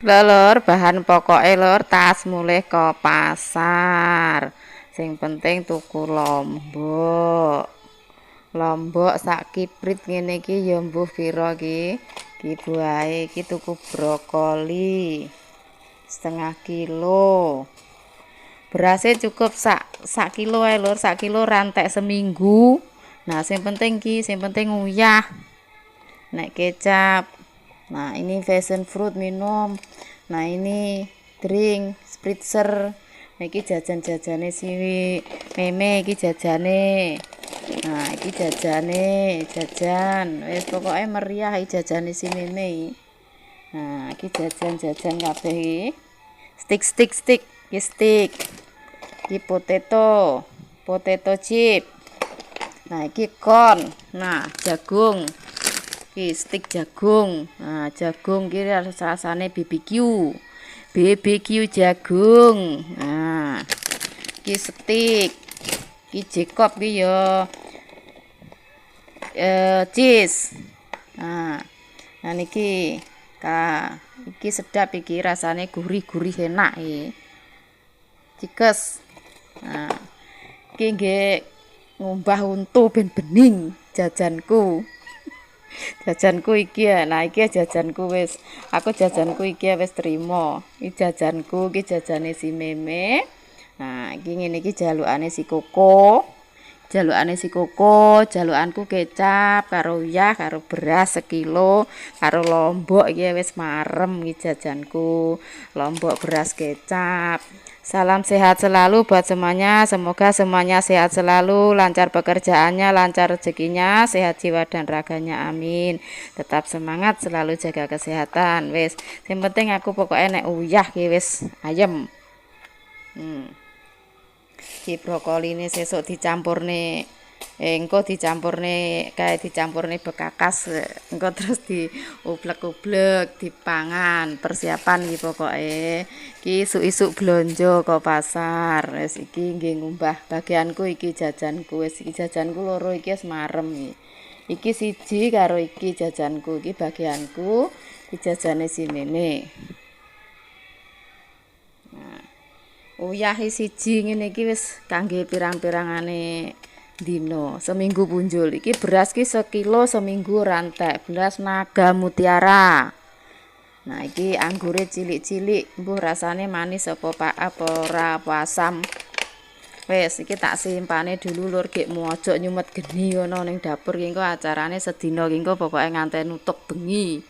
Lur, bahan pokoknya lur tas mulai ke pasar. Sing penting tuku lombok. Lombok sak kiprit ngene iki ya mbuh pira iki? Ki buahe iki tuku brokoli setengah kilo. Berasnya cukup sak kilo ae lur, sak kilo rantek seminggu. Nah, sing penting sing penting uyah. Nek kecap. Nah, ini passion fruit minum. Nah, ini drink spritzer. Nah, iki jajan-jajane si Meme iki jajane. Nah, iki jajan. Wis pokoke meriah iki jajane si Meme. Nah, iki jajan kabeh iki. Stick. Iki stick. Iki potato chip. Nah, iki corn. Nah, jagung. Iki stik jagung. Nah, jagung iki rasane BBQ jagung. Nah, iki stik. Iki Jacob iki ya cheese. Nah, niki iki sedap iki rasane gurih-gurih enak iki. Cikes. Nah, iki nggih ngumbah untu ben bening jajanku. Jajanku iki ya. Nah, iki jajanku wis. Aku jajanku iki wis trimo. Iki jajanku, iki jajane si Meme. Nah, iki ngene iki jalukane si Koko. Jalukanku kecap karo uyah, karo beras sekilo, karo lombok iki wis marem iki jajanku. Lombok beras kecap. Salam sehat selalu buat semuanya. Semoga semuanya sehat selalu, lancar pekerjaannya, lancar rezekinya, sehat jiwa dan raganya. Amin. Tetap semangat, selalu jaga kesehatan. Wis, sing penting aku pokoknya nek uyah ki wis ayem. Ki brokoli ini sesuk dicampurne engko dicampurne bekakas engko terus diublek-ublek dipangan persiapan iki pokoke iki isuk-isuk blonjo ke pasar wis iki nggih ngumbah bagianku iki jajanku wis iki jajanku loro iki wis marem iki siji karo iki jajanku iki bagianku iki jajane si Meme. Uyah siji ngene iki wis kangge pirang-pirangane dina, seminggu punjul. Iki beras ki sekilo seminggu rantek, beras Naga Mutiara. Nah, iki anggure cilik-cilik, mbuh rasane manis apa ora apa asam. Wis iki tak simpane dulu lur gekmu aja nyumet geni ngono ning dapur ki engko acarane sedina ki engko pokoke nganti nutuk bengi.